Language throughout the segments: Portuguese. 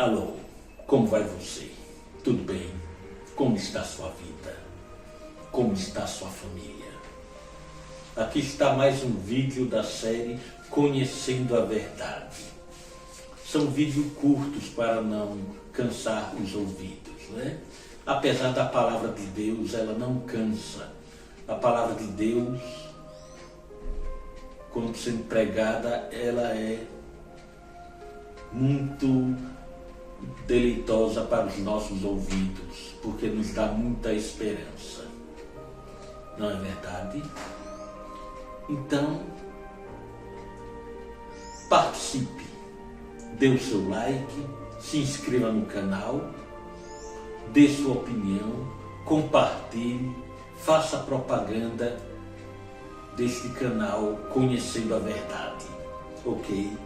Alô, como vai você? Tudo bem? Como está a sua vida? Como está a sua família? Aqui está mais um vídeo da série Conhecendo a Verdade. São vídeos curtos para não cansar os ouvidos, né? Apesar da palavra de Deus, ela não cansa. A palavra de Deus, quando sendo pregada, ela é muito deleitosa para os nossos ouvidos, porque nos dá muita esperança. Não é verdade? Então, participe, dê o seu like, se inscreva no canal, dê sua opinião, compartilhe, faça propaganda deste canal Conhecendo a Verdade, ok?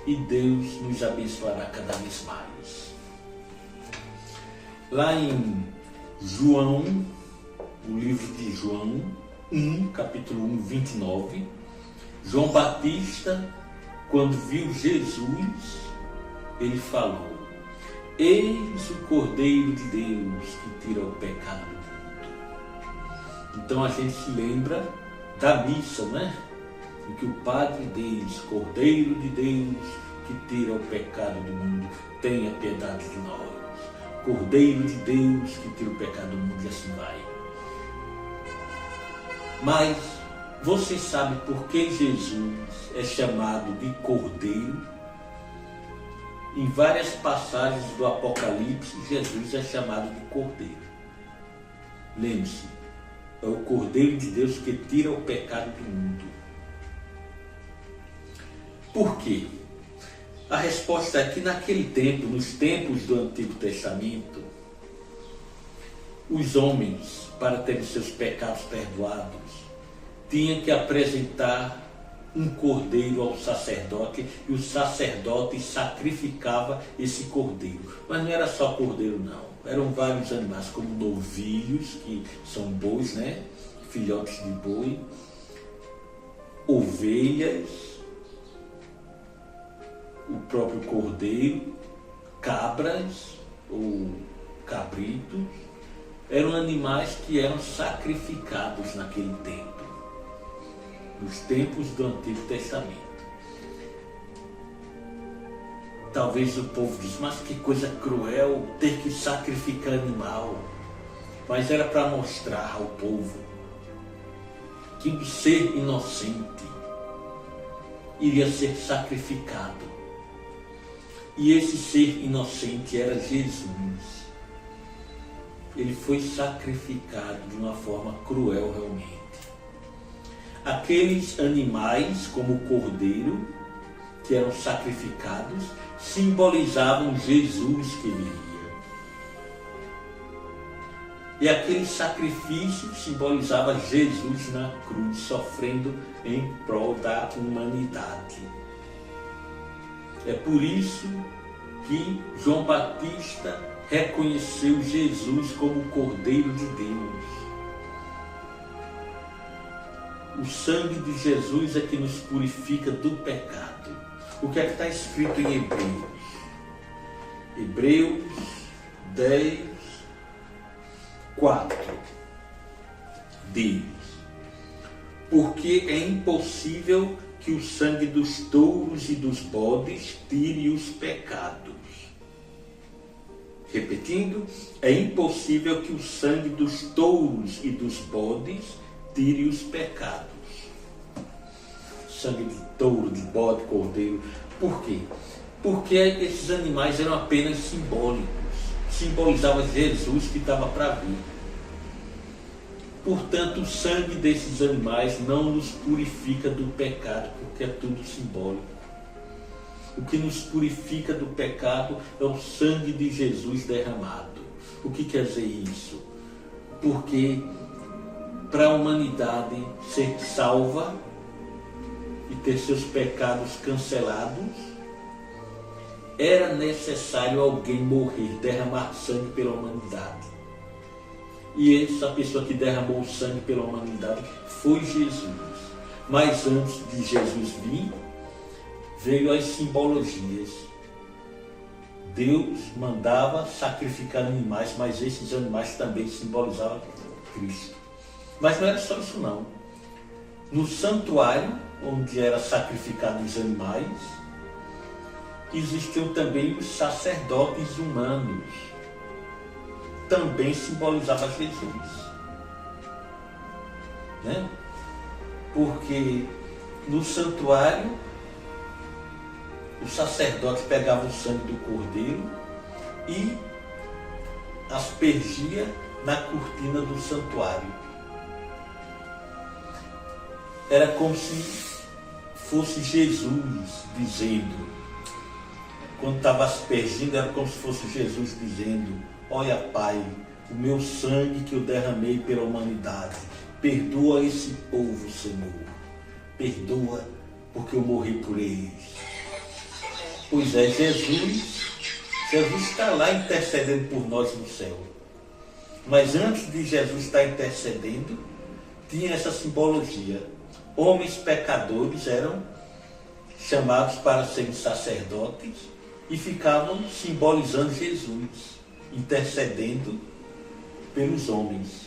E Deus nos abençoará cada vez mais. Lá em João, o livro de João 1, capítulo 1, 29, João Batista, quando viu Jesus, ele falou: eis o Cordeiro de Deus que tira o pecado do mundo. Então a gente se lembra da missa, né? Em que o Padre diz: Cordeiro de Deus que tira o pecado do mundo, tenha piedade de nós. Cordeiro de Deus que tira o pecado do mundo, e assim vai. Mas você sabe por que Jesus é chamado de Cordeiro? Em várias passagens do Apocalipse, Jesus é chamado de Cordeiro. Lembre-se, é o Cordeiro de Deus que tira o pecado do mundo. Por quê? A resposta é que naquele tempo, nos tempos do Antigo Testamento, os homens, para terem seus pecados perdoados, tinham que apresentar um cordeiro ao sacerdote, e o sacerdote sacrificava esse cordeiro. Mas não era só cordeiro, não. Eram vários animais, como novilhos, que são bois, né? Filhotes de boi, ovelhas, o próprio cordeiro, cabras ou cabritos. Eram animais que eram sacrificados naquele tempo, nos tempos do Antigo Testamento. Talvez o povo diz: mas que coisa cruel ter que sacrificar animal. Mas era para mostrar ao povo que o ser inocente iria ser sacrificado. E esse ser inocente era Jesus. Ele foi sacrificado de uma forma cruel realmente. Aqueles animais, como o cordeiro, que eram sacrificados, simbolizavam Jesus que viria. E aquele sacrifício simbolizava Jesus na cruz, sofrendo em prol da humanidade. É por isso que João Batista reconheceu Jesus como o Cordeiro de Deus. O sangue de Jesus é que nos purifica do pecado. O que é que está escrito em Hebreus? Hebreus 10, 4 diz: porque é impossível que o sangue dos touros e dos bodes tire os pecados. Repetindo, é impossível que o sangue dos touros e dos bodes tire os pecados. Sangue de touro, de bode, cordeiro. Por quê? Porque esses animais eram apenas simbólicos. Simbolizavam Jesus que estava para vir. Portanto, o sangue desses animais não nos purifica do pecado, porque é tudo simbólico. O que nos purifica do pecado é o sangue de Jesus derramado. O que quer dizer isso? Porque para a humanidade ser salva e ter seus pecados cancelados, era necessário alguém morrer, derramar sangue pela humanidade. E essa pessoa que derramou o sangue pela humanidade foi Jesus. Mas antes de Jesus vir, veio as simbologias Deus mandava sacrificar animais, mas esses animais também simbolizavam Cristo. Mas não era só isso não. No santuário, onde eram sacrificados os animais, existiam também os sacerdotes humanos. Também simbolizava Jesus. Né? Porque no santuário, o sacerdote pegava o sangue do cordeiro e aspergia na cortina do santuário. Era como se fosse Jesus dizendo, quando estava aspergindo, era como se fosse Jesus dizendo: olha, Pai, o meu sangue que eu derramei pela humanidade, perdoa esse povo, Senhor. Perdoa, porque eu morri por eles. Pois é, Jesus está lá intercedendo por nós no céu. Mas antes de Jesus estar intercedendo, tinha essa simbologia. Homens pecadores eram chamados para serem sacerdotes e ficavam simbolizando Jesus, intercedendo pelos homens.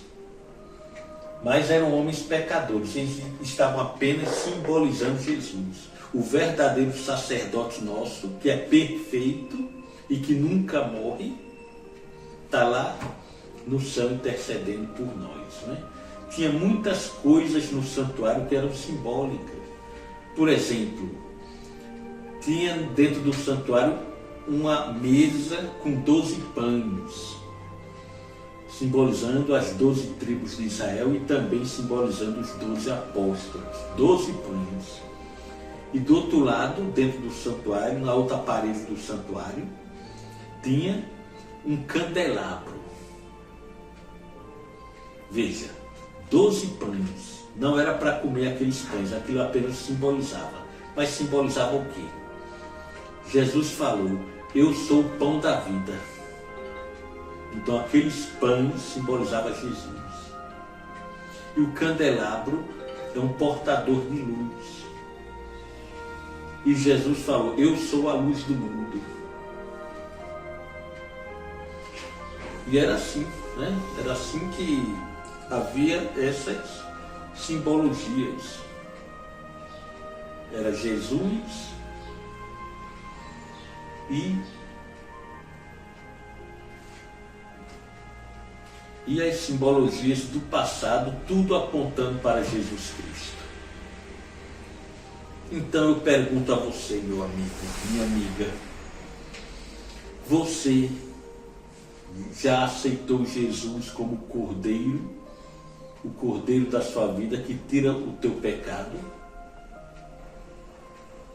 Mas eram homens pecadores, eles estavam apenas simbolizando Jesus. O verdadeiro sacerdote nosso, que é perfeito e que nunca morre, está lá no céu intercedendo por nós. Né? Tinha muitas coisas no santuário que eram simbólicas. Por exemplo, tinha dentro do santuário uma mesa com 12 pães, simbolizando as 12 tribos de Israel e também simbolizando os 12 apóstolos. 12 pães. E do outro lado, dentro do santuário, na outra parede do santuário, tinha um candelabro. Veja, 12 pães. Não era para comer aqueles pães, aquilo apenas simbolizava. Mas simbolizava o quê? Jesus falou: eu sou o pão da vida. Então aqueles pães simbolizavam Jesus. E o candelabro é um portador de luz. E Jesus falou: eu sou a luz do mundo. E era assim, né? Era assim que havia essas simbologias. Era Jesus e as simbologias do passado, tudo apontando para Jesus Cristo. Então eu pergunto a você, meu amigo, minha amiga, você já aceitou Jesus como o Cordeiro da sua vida que tira o teu pecado?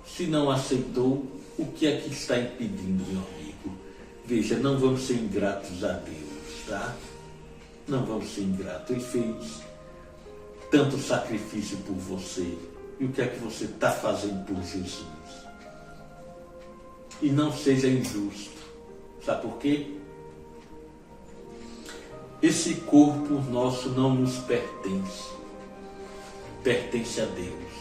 Se não aceitou, o que é que está impedindo, meu amigo? Veja, não vamos ser ingratos a Deus, tá? Não vamos ser ingratos. Ele fez tanto sacrifício por você. E o que é que você está fazendo por Jesus? E não seja injusto. Sabe por quê? Esse corpo nosso não nos pertence. Pertence a Deus.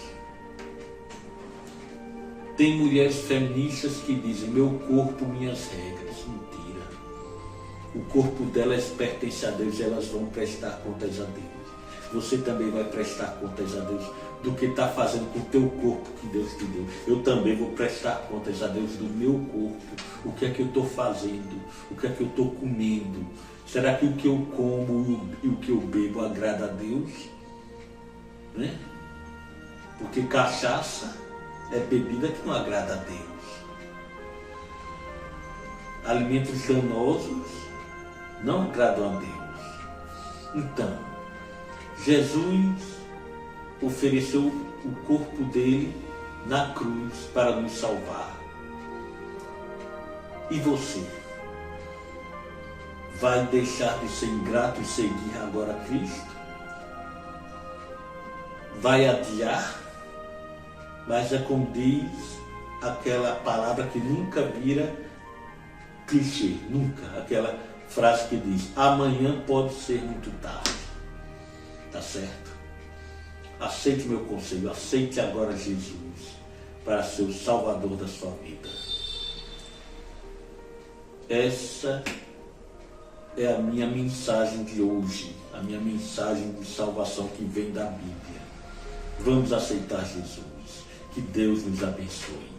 Tem mulheres feministas que dizem: meu corpo, minhas regras. Mentira. O corpo delas pertence a Deus e elas vão prestar contas a Deus. Você também vai prestar contas a Deus do que está fazendo com o teu corpo que Deus te deu. Eu também vou prestar contas a Deus do meu corpo. O que é que eu estou fazendo? O que é que eu estou comendo? Será que o que eu como e o que eu bebo agrada a Deus? Né? Porque cachaça é bebida que não agrada a Deus. Alimentos danosos não agradam a Deus. Então, Jesus ofereceu o corpo dele na cruz para nos salvar. E você? Vai deixar de ser ingrato e seguir agora Cristo? Vai adiar? Mas é como diz aquela palavra que nunca vira clichê, nunca. Aquela frase que diz: amanhã pode ser muito tarde. Tá certo? Aceite meu conselho, aceite agora Jesus para ser o Salvador da sua vida. Essa é a minha mensagem de hoje, a minha mensagem de salvação que vem da Bíblia. Vamos aceitar Jesus. Que Deus nos abençoe.